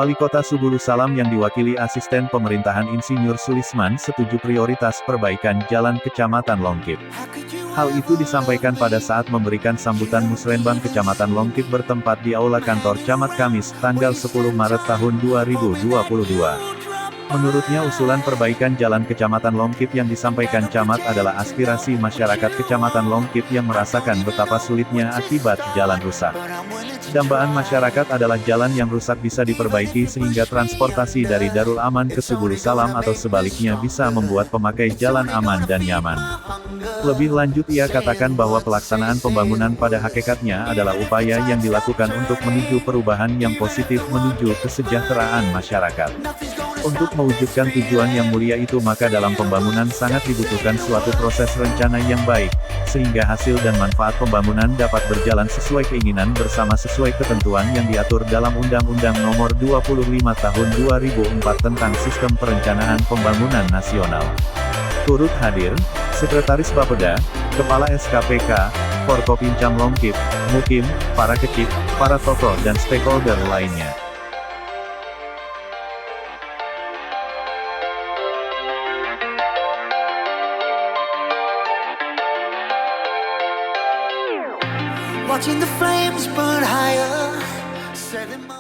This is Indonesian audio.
Wali Kota Subulu Salam yang diwakili Asisten Pemerintahan Insinyur Sulisman setuju prioritas perbaikan jalan Kecamatan Longkip. Hal itu disampaikan pada saat memberikan sambutan Musrenbang Kecamatan Longkip bertempat di Aula Kantor Camat Kamis, tanggal 10 Maret tahun 2022. Menurutnya usulan perbaikan jalan Kecamatan Longkip yang disampaikan Camat adalah aspirasi masyarakat Kecamatan Longkip yang merasakan betapa sulitnya akibat jalan rusak. Dambaan masyarakat adalah jalan yang rusak bisa diperbaiki sehingga transportasi dari Darul Aman ke Subulu Salam atau sebaliknya bisa membuat pemakai jalan aman dan nyaman. Lebih lanjut ia katakan bahwa pelaksanaan pembangunan pada hakikatnya adalah upaya yang dilakukan untuk menuju perubahan yang positif menuju kesejahteraan masyarakat. Untuk mewujudkan tujuan yang mulia itu maka dalam pembangunan sangat dibutuhkan suatu proses rencana yang baik, sehingga hasil dan manfaat pembangunan dapat berjalan sesuai keinginan bersama sesuai ketentuan yang diatur dalam Undang-Undang Nomor 25 Tahun 2004 tentang Sistem Perencanaan Pembangunan Nasional. Turut hadir, Sekretaris Bapeda, Kepala SKPK, Forkopincam Longkip, Mukim, para kecik, para tokoh dan stakeholder lainnya. Watching the flames burn higher, setting my